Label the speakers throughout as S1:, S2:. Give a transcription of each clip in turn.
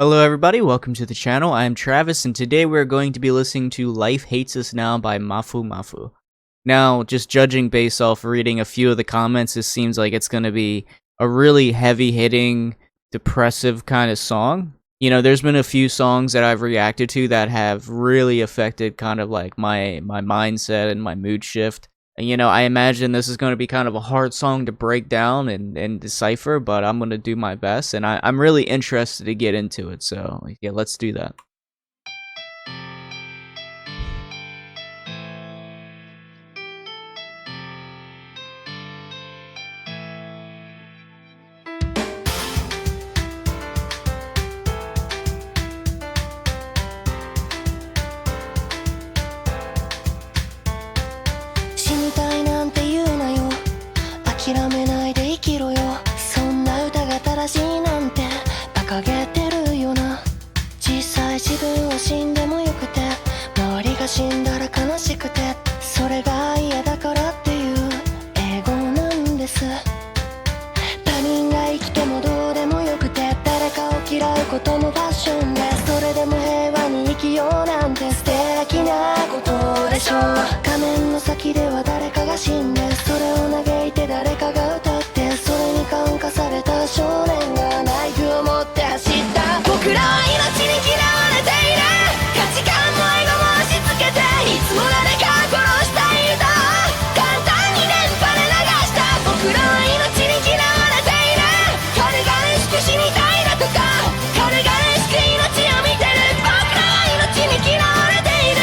S1: Hello everybody, welcome to the channel. I'm Travis and today we're going to be listening to Life Hates Us Now by Mafumafu. Now, just judging based off reading a few of the comments, it seems like it's going to be a really heavy-hitting, depressive kind of song. You know, there's been a few songs that I've reacted to that have really affected kind of like my mindset and my mood shift. And, you know, I imagine this is going to be kind of a hard song to break down and decipher, but I'm going to do my best, and I'm really interested to get into it, so yeah, let's do that.
S2: こともファッションでそれでも平和に生きようなんて素敵なことでしょう。画面の先では誰かが死んでそれを嘆いて誰かが歌ってそれに感化された少年がナイフを持って走った。僕らは命に嫌われている。価値観もエゴも押し付けていつも誰かを殺していると簡単に電波で流した。僕らは命に嫌われている。軽々しく死にたいだとか軽々しく命を見てる。僕らは命に嫌われている。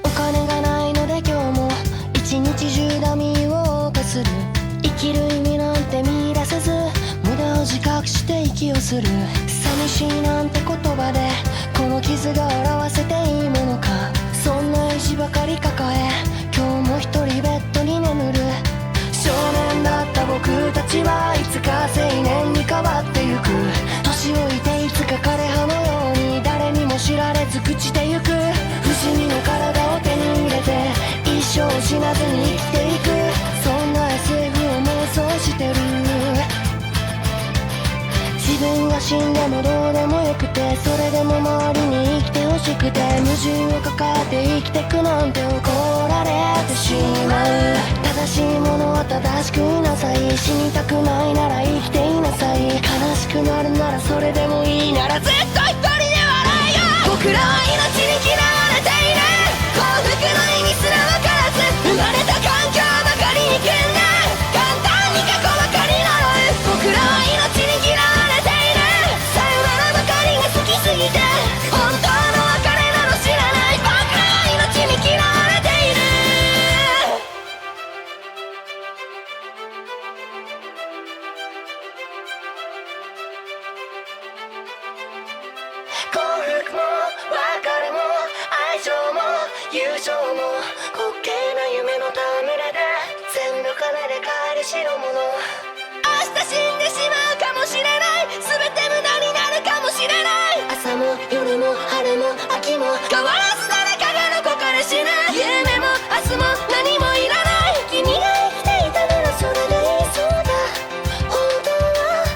S2: お金がないので今日も一日中ダミーを謳歌する。生きる意味なんて見出せず無駄を自覚して息をする。寂しいなんて言葉でこの傷が表せていいものか。そんな意地ばかり抱え今日も一人ベッドに眠る。少年だった僕たちはいつか青年に変わってゆく。年老いていつか枯葉のように誰にも知られず朽ちてゆく。不死身の体を手に入れて一生死なずに生きていく。そんな SF を妄想してる。自分が死んでもどうでもよくてそれでも周りに生きてほしくて矛盾を抱えて生きてくなんて怒られてしまう。正しいものは正しくいなさい。死にたくないなら生きていなさい。悲しくなるならそれでもいいならずっと一人で笑えよ。僕らは命に嫌われている。幸福の意味すら分からず生まれた環境ばかりに組んで簡単に過去ばかり呪う。僕らは命に嫌われている。さよならばかりが好きすぎて本当の別れなど知らない。僕らは命に嫌われている。幸福も別れも愛情も友情も滑稽な夢の戯れで全部金で買える代物。明日死んでしまうかもしれない。全て無駄になるかもしれない。朝も夜も春も秋も変わらず誰かがどこかで死ぬ。夢も明日も何もいらない。君が生きていたならそれでいいそうだ。本当は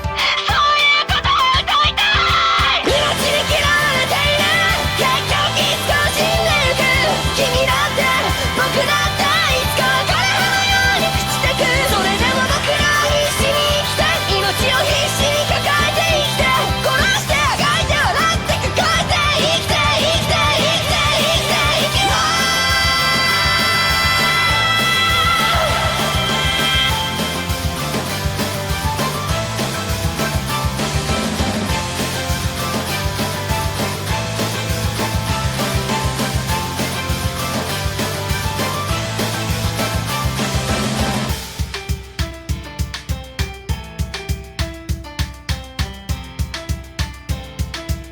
S2: そういうことを歌いたい。命に嫌われている。結局いつか死んでゆく。君だって僕だっていつか枯葉のように朽ちてく。それでも僕らは必死に生きて命を必死に抱えて生きて殺してあがいて笑って抱えて生きて生きて生きて生きて生きよう。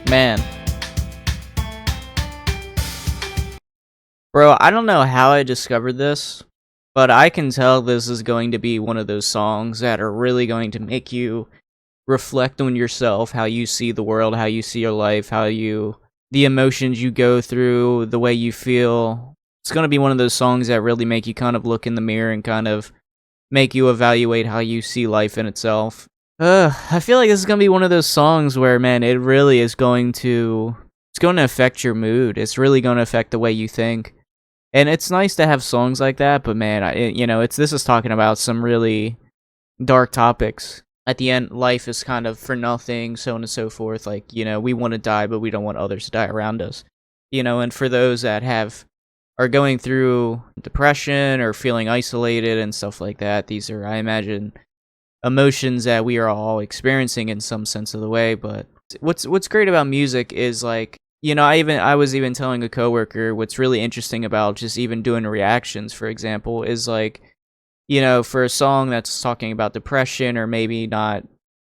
S1: Man. Bro, I don't know how I discovered this, but I can tell this is going to be one of those songs that are really going to make you reflect on yourself, how you see the world, how you see your life, the emotions you go through, the way you feel, It's gonna be one of those songs that really make you kind of look in the mirror and kind of make you evaluate how you see life in itself. I feel like this is gonna be one of those songs where, man, it really is it's going to affect your mood. It's really going to affect the way you think. And it's nice to have songs like that, but man, this is talking about some really dark topics. At the end, life is kind of for nothing, so on and so forth. Like, we want to die, but we don't want others to die around us. And for those that are going through depression or feeling isolated and stuff like that, these are, I imagine, emotions that we are all experiencing in some sense of the way. But what's great about music is, like, I was even telling a coworker what's really interesting about just even doing reactions, for example, is like, for a song that's talking about depression or maybe not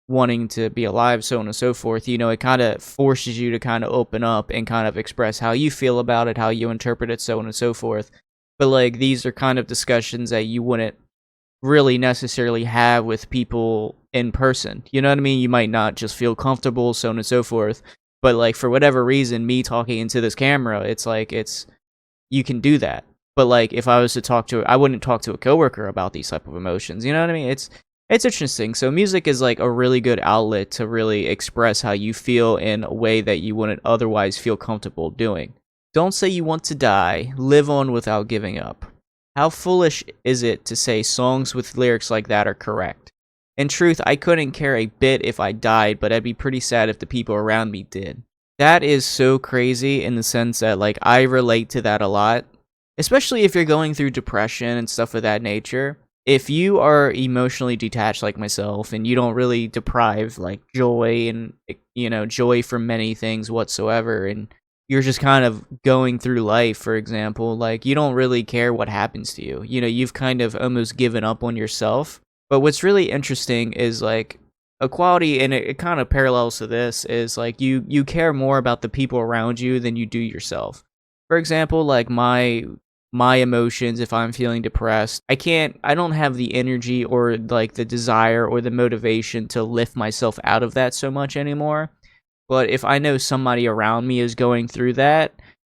S1: wanting to be alive, so on and so forth, it kind of forces you to kind of open up and kind of express how you feel about it, how you interpret it, so on and so forth. But like, these are kind of discussions that you wouldn't really necessarily have with people in person. You know what I mean? You might not just feel comfortable, so on and so forth. But like, for whatever reason, me talking into this camera, you can do that. But like, if I was to I wouldn't talk to a coworker about these type of emotions. You know what I mean? It's interesting. So music is like a really good outlet to really express how you feel in a way that you wouldn't otherwise feel comfortable doing. Don't say you want to die. Live on without giving up. How foolish is it to say songs with lyrics like that are correct? In truth, I couldn't care a bit if I died, but I'd be pretty sad if the people around me did. That is so crazy in the sense that, like, I relate to that a lot. Especially if you're going through depression and stuff of that nature. If you are emotionally detached like myself and you don't really derive, like, joy and, joy from many things whatsoever, and you're just kind of going through life, for example, like, you don't really care what happens to you. You've kind of almost given up on yourself. But what's really interesting is, like, a quality, and it kind of parallels to this, is like you care more about the people around you than you do yourself. For example, like my emotions, if I'm feeling depressed, I don't have the energy or like the desire or the motivation to lift myself out of that so much anymore. But if I know somebody around me is going through that,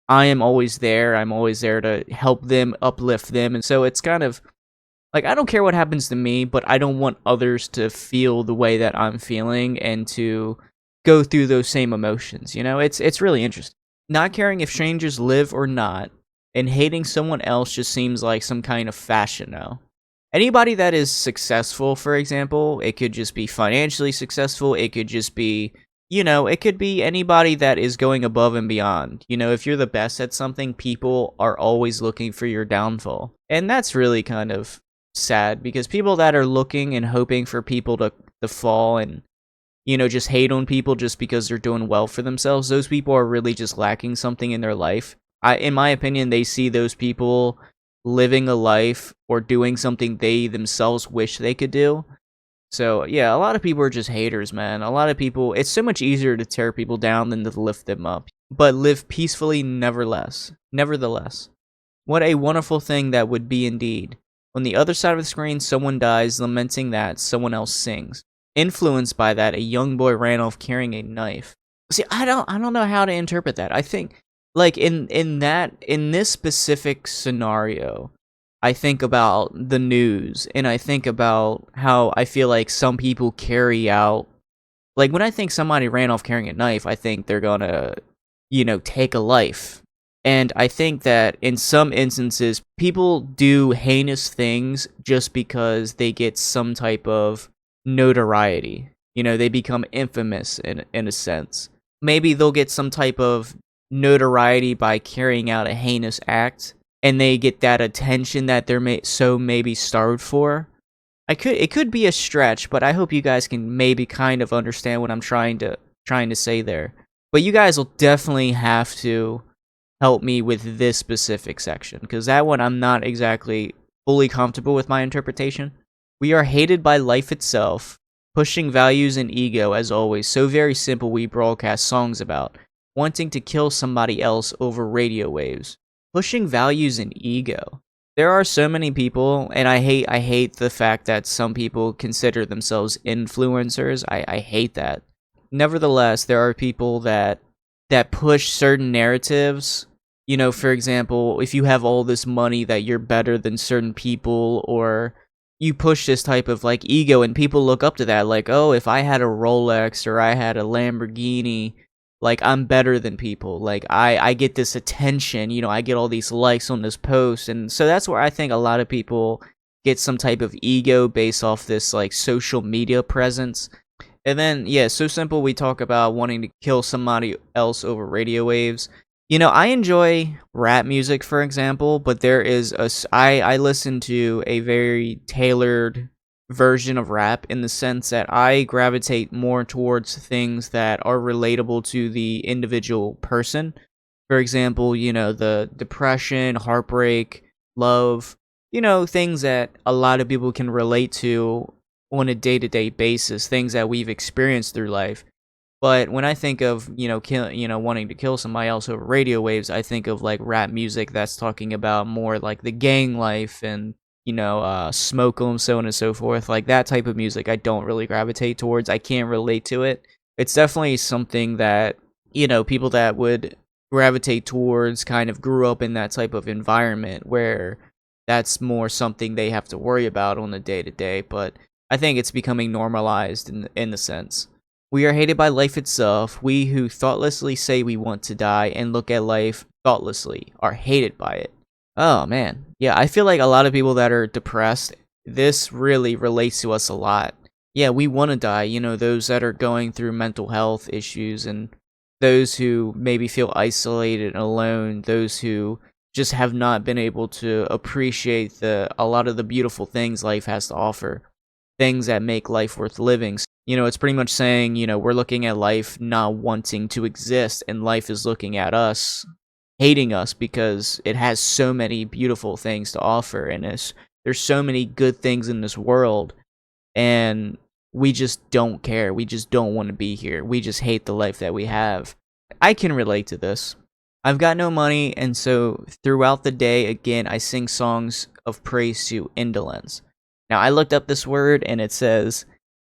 S1: I am always there. I'm always there to help them, uplift them. And so it's kind of like, I don't care what happens to me, but I don't want others to feel the way that I'm feeling and to go through those same emotions. It's really interesting. Not caring if strangers live or not, and hating someone else just seems like some kind of fashion now. Anybody that is successful, for example, it could just be financially successful, it could just be, it could be anybody that is going above and beyond. If you're the best at something, people are always looking for your downfall. And that's really kind of sad, because people that are looking and hoping for people to fall and, just hate on people just because they're doing well for themselves, those people are really just lacking something in their life. In my opinion, they see those people living a life or doing something they themselves wish they could do. So yeah, a lot of people are just haters, man. A lot of people, it's so much easier to tear people down than to lift them up. But live peacefully nevertheless. What a wonderful thing that would be indeed. On the other side of the screen, someone dies, lamenting that someone else sings. Influenced by that, a young boy ran off carrying a knife. See, I don't know how to interpret that. I think, like, in this specific scenario, I think about the news, and I think about how I feel like some people carry out, like, when I think somebody ran off carrying a knife, I think they're gonna, take a life. And I think that in some instances, people do heinous things just because they get some type of notoriety. They become infamous in a sense. Maybe they'll get some type of notoriety by carrying out a heinous act, and they get that attention that they're maybe starved for. It could be a stretch, but I hope you guys can maybe kind of understand what I'm trying to say there. But you guys will definitely have to help me with this specific section, because that one I'm not exactly fully comfortable with my interpretation. We are hated by life itself, pushing values and ego as always, so very simple we broadcast songs about, wanting to kill somebody else over radio waves. Pushing values and ego. There are so many people, and I hate the fact that some people consider themselves influencers. I hate that. Nevertheless, there are people that push certain narratives, You know, for example, if you have all this money that you're better than certain people, or you push this type of like ego and people look up to that, like, oh, if I had a Rolex or I had a Lamborghini, like I'm better than people. Like I get this attention, you know, I get all these likes on this post. And so that's where I think a lot of people get some type of ego based off this like social media presence. And then, yeah, so simple. We talk about wanting to kill somebody else over radio waves. You know, I enjoy rap music, for example, but there is I listen to a very tailored version of rap in the sense that I gravitate more towards things that are relatable to the individual person. For example, you know, the depression, heartbreak, love, you know, things that a lot of people can relate to on a day-to-day basis, things that we've experienced through life. But when I think of, wanting to kill somebody else over radio waves, I think of like rap music that's talking about more like the gang life and, smoke 'em, so on and so forth. Like that type of music I don't really gravitate towards. I can't relate to it. It's definitely something that, people that would gravitate towards kind of grew up in that type of environment where that's more something they have to worry about on the day to day. But I think it's becoming normalized in the sense. We are hated by life itself. We who thoughtlessly say we want to die and look at life thoughtlessly are hated by it. Oh man. Yeah, I feel like a lot of people that are depressed, this really relates to us a lot. Yeah, we want to die, those that are going through mental health issues and those who maybe feel isolated and alone, those who just have not been able to appreciate a lot of the beautiful things life has to offer, things that make life worth living. It's pretty much saying, we're looking at life not wanting to exist, and life is looking at us, hating us because it has so many beautiful things to offer, and there's so many good things in this world, and we just don't care. We just don't want to be here. We just hate the life that we have. I can relate to this. I've got no money, and so throughout the day, again, I sing songs of praise to indolence. Now, I looked up this word, and it says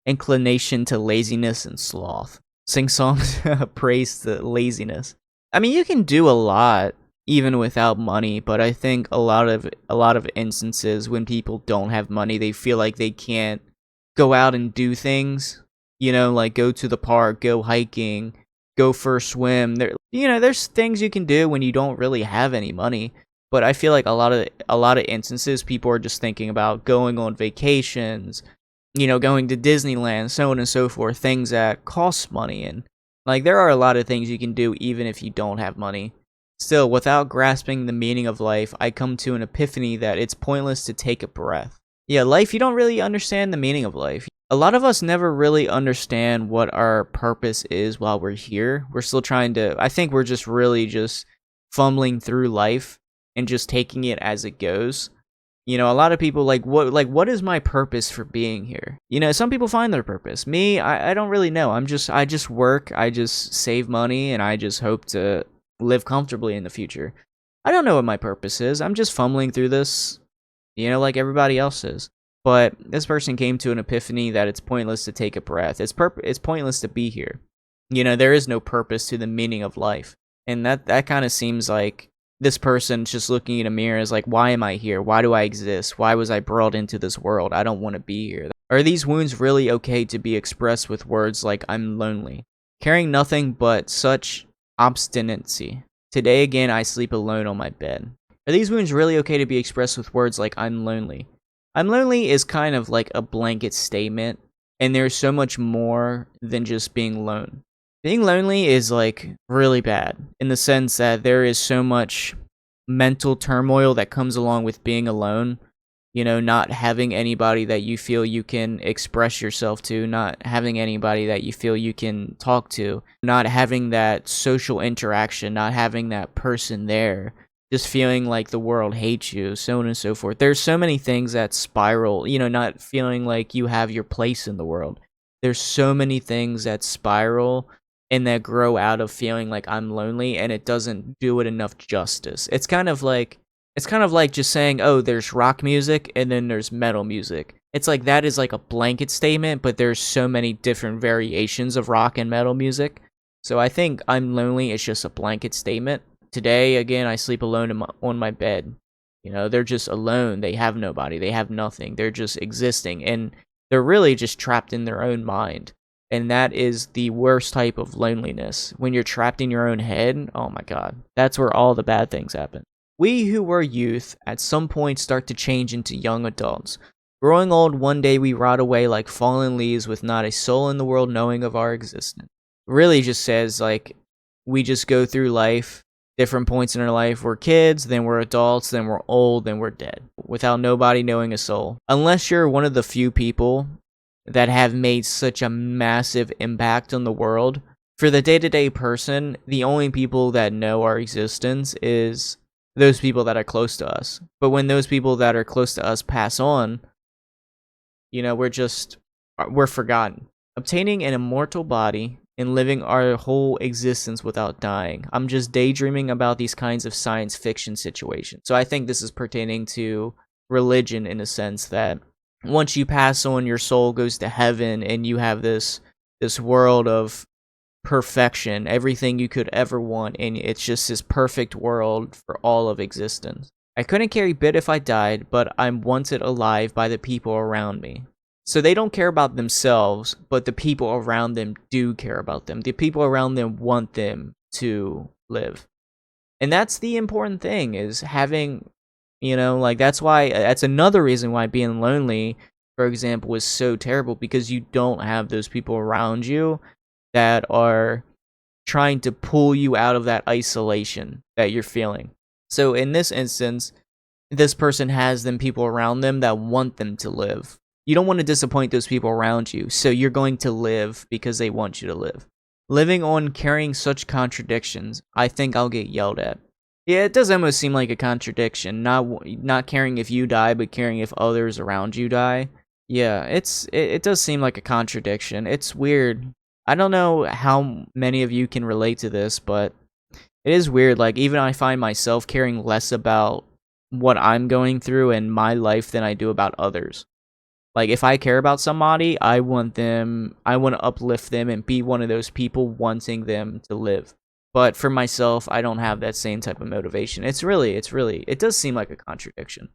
S1: inclination to laziness and sloth. Sing songs of praise to laziness. I mean, you can do a lot even without money, but I think a lot of instances when people don't have money, they feel like they can't go out and do things, like go to the park, go hiking, go for a swim. There's things you can do when you don't really have any money. But I feel like a lot of instances, people are just thinking about going on vacations, going to Disneyland, so on and so forth, things that cost money. And like there are a lot of things you can do even if you don't have money. Still, without grasping the meaning of life, I come to an epiphany that it's pointless to take a breath. Yeah, life, you don't really understand the meaning of life. A lot of us never really understand what our purpose is while we're here. We're still I think we're just really just fumbling through life and just taking it as it goes. A lot of people what is my purpose for being here? Some people find their purpose. Me, I don't really know. I just work, I just save money, and I just hope to live comfortably in the future. I don't know what my purpose is. I'm just fumbling through this, like everybody else is. But this person came to an epiphany that it's pointless to take a breath. It's pointless to be here. There is no purpose to the meaning of life. And that kind of seems like this person's just looking in a mirror is like, why am I here? Why do I exist? Why was I brought into this world? I don't want to be here. Are these wounds really okay to be expressed with words like I'm lonely? Carrying nothing but such obstinacy. Today again I sleep alone on my bed. Are these wounds really okay to be expressed with words like I'm lonely? I'm lonely is kind of like a blanket statement, and there's so much more than just being alone. Being lonely is like really bad in the sense that there is so much mental turmoil that comes along with being alone. Not having anybody that you feel you can express yourself to, not having anybody that you feel you can talk to, not having that social interaction, not having that person there, just feeling like the world hates you, so on and so forth. There's so many things that spiral, not feeling like you have your place in the world. There's so many things that spiral and that grow out of feeling like I'm lonely, and it doesn't do it enough justice. It's kind of like just saying, oh, there's rock music and then there's metal music. It's like that is like a blanket statement, but there's so many different variations of rock and metal music. So I think I'm lonely is just a blanket statement. today, again, I sleep alone on my bed. They're just alone. They have nobody. They have nothing. They're just existing. And they're really just trapped in their own mind. And that is the worst type of loneliness. When you're trapped in your own head, oh my God, that's where all the bad things happen. We who were youth at some point start to change into young adults. Growing old, one day we rot away like fallen leaves with not a soul in the world knowing of our existence. Really just says, like, we just go through life, different points in our life. We're kids, then we're adults, then we're old, then we're dead, without nobody knowing a soul. Unless you're one of the few people that have made such a massive impact on the world. For the day-to-day person, the only people that know our existence is those people that are close to us. But when those people that are close to us pass on, we're forgotten. Obtaining an immortal body and living our whole existence without dying. I'm just daydreaming about these kinds of science fiction situations. So I think this is pertaining to religion in a sense that once you pass on, your soul goes to heaven and you have this world of perfection, everything you could ever want, and it's just this perfect world for all of existence. I couldn't carry bit if I died, but I'm wanted alive by the people around me. So they don't care about themselves, but the people around them do care about them. The people around them want them to live. And that's the important thing, is having, that's another reason why being lonely, for example, is so terrible, because you don't have those people around you that are trying to pull you out of that isolation that you're feeling. So in this instance, this person has them people around them that want them to live. You don't want to disappoint those people around you, so you're going to live because they want you to live. Living on carrying such contradictions, I think I'll get yelled at. Yeah, it does almost seem like a contradiction, not caring if you die, but caring if others around you die. Yeah, it does seem like a contradiction. It's weird. I don't know how many of you can relate to this, but it is weird. Like, even I find myself caring less about what I'm going through in my life than I do about others. Like, if I care about somebody, I want to uplift them and be one of those people wanting them to live. But for myself, I don't have that same type of motivation. It does seem like a contradiction.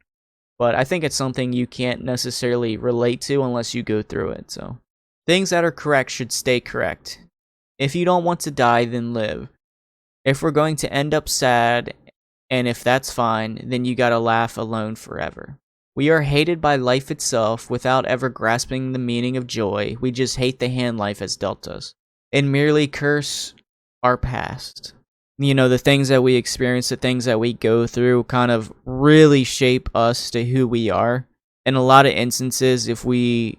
S1: But I think it's something you can't necessarily relate to unless you go through it, so. Things that are correct should stay correct. If you don't want to die, then live. If we're going to end up sad, and if that's fine, then you gotta laugh alone forever. We are hated by life itself without ever grasping the meaning of joy. We just hate the hand life has dealt us, and merely curse our past. The things that we experience, the things that we go through kind of really shape us to who we are. In a lot of instances, if we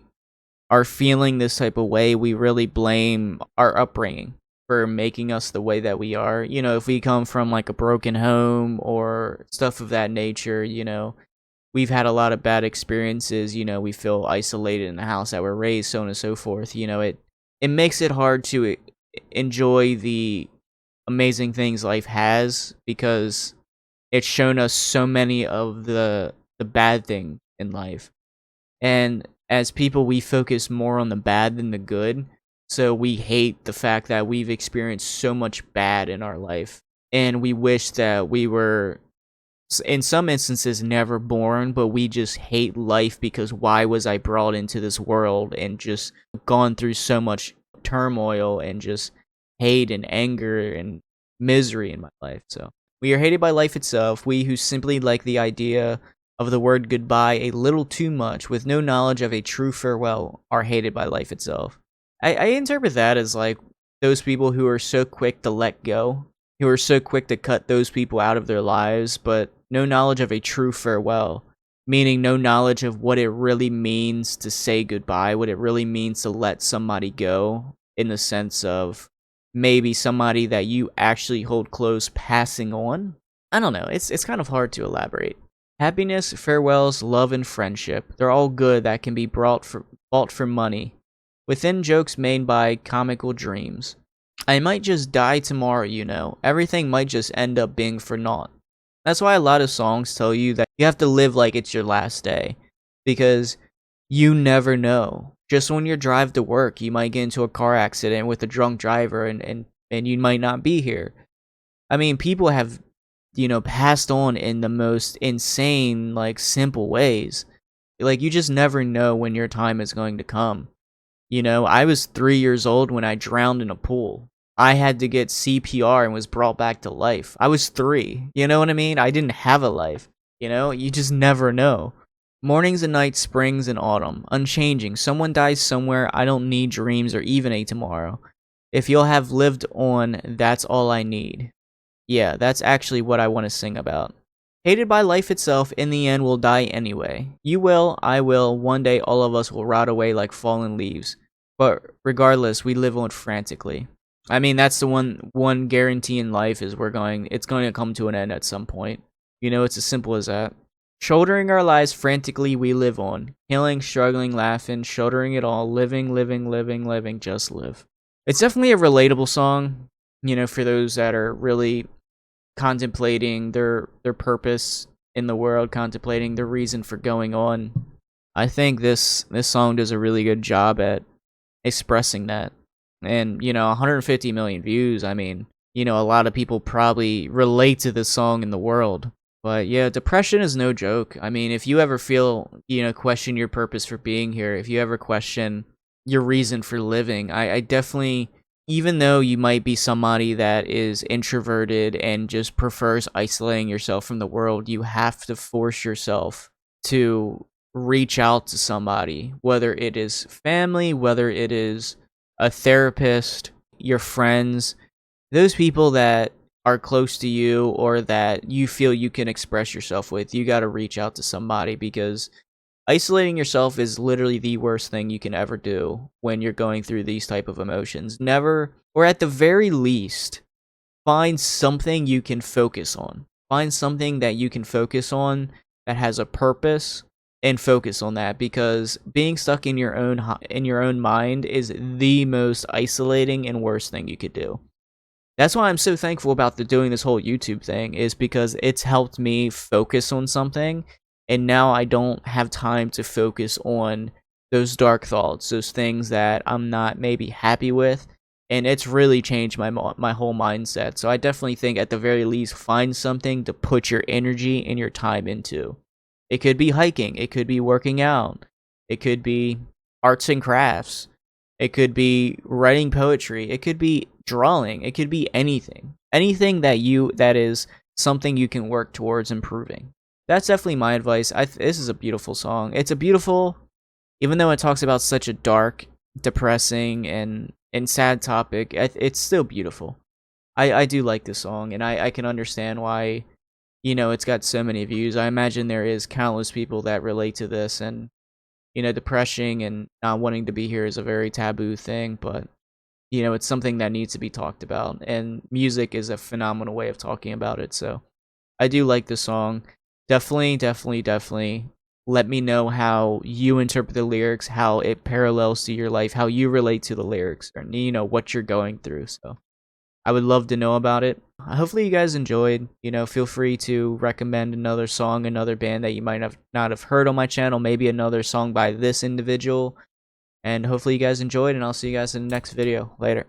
S1: are feeling this type of way, we really blame our upbringing for making us the way that we are. If we come from like a broken home or stuff of that nature, we've had a lot of bad experiences, we feel isolated in the house that we're raised, so on and so forth. It makes it hard to enjoy the amazing things life has, because it's shown us so many of the bad things in life. And as people, we focus more on the bad than the good. So we hate the fact that we've experienced so much bad in our life. And we wish that we were, in some instances, never born, but we just hate life because why was I brought into this world, and just gone through so much turmoil and just hate and anger and misery in my life. So we are hated by life itself, we who simply like the idea of the word goodbye a little too much, with no knowledge of a true farewell, are hated by life itself. I interpret that as like those people who are so quick to let go, who are so quick to cut those people out of their lives, but no knowledge of a true farewell, meaning no knowledge of what it really means to say goodbye, what it really means to let somebody go, in the sense of maybe somebody that you actually hold close passing on. I don't know, it's kind of hard to elaborate. Happiness, farewells, love, and friendship, they're all good that can be bought for money, within jokes made by comical dreams. I might just die tomorrow, everything might just end up being for naught. That's why a lot of songs tell you that you have to live like it's your last day, because you never know. Just when you drive to work, you might get into a car accident with a drunk driver, and you might not be here. I mean, people have passed on in the most insane, like, simple ways. Like, you just never know when your time is going to come. I was 3 years old when I drowned in a pool. I had to get CPR and was brought back to life. I was 3. You know what I mean? I didn't have a life. You just never know. Mornings and nights, springs and autumn, unchanging. Someone dies somewhere. I don't need dreams or even a tomorrow. If you'll have lived on, that's all I need. Yeah, that's actually what I want to sing about. Hated by life itself, in the end we'll die anyway. You will, I will, one day all of us will rot away like fallen leaves. But regardless, we live on frantically. I mean, that's the one guarantee in life is it's going to come to an end at some point. It's as simple as that. Shouldering our lives frantically we live on. Healing, struggling, laughing, shouldering it all, living, living, living, living, just live. It's definitely a relatable song, for those that are really contemplating their purpose in the world, contemplating the reason for going on. I think this song does a really good job at expressing that. And 150 million views. I mean, a lot of people probably relate to this song in the world. But yeah, depression is no joke. I mean, if you ever feel, question your purpose for being here, if you ever question your reason for living, I definitely, even though you might be somebody that is introverted and just prefers isolating yourself from the world, you have to force yourself to reach out to somebody, whether it is family, whether it is a therapist, your friends, those people that are close to you or that you feel you can express yourself with. You got to reach out to somebody, because isolating yourself is literally the worst thing you can ever do when you're going through these type of emotions. Never, or at the very least, find something you can focus on. Find something that you can focus on that has a purpose, and focus on that, because being stuck in your own mind is the most isolating and worst thing you could do. That's why I'm so thankful about doing this whole YouTube thing, is because it's helped me focus on something, and now I don't have time to focus on those dark thoughts, those things that I'm not maybe happy with, and it's really changed my whole mindset. So I definitely think at the very least, find something to put your energy and your time into. It could be hiking, it could be working out, it could be arts and crafts, it could be writing poetry, it could be drawing, it could be anything. Anything that is something you can work towards improving. That's definitely my advice. This is a beautiful song. It's a beautiful, even though it talks about such a dark, depressing, and sad topic, it's still beautiful. I do like this song, and I can understand why it's got so many views. I imagine there is countless people that relate to this, and depression and not wanting to be here is a very taboo thing, but it's something that needs to be talked about, and music is a phenomenal way of talking about it. So I do like the song. Definitely let me know how you interpret the lyrics, how it parallels to your life, how you relate to the lyrics, and what you're going through. So I would love to know about it. Hopefully you guys enjoyed. Feel free to recommend another song, another band that you might not have heard on my channel, maybe another song by this individual. And hopefully you guys enjoyed, and I'll see you guys in the next video. Later.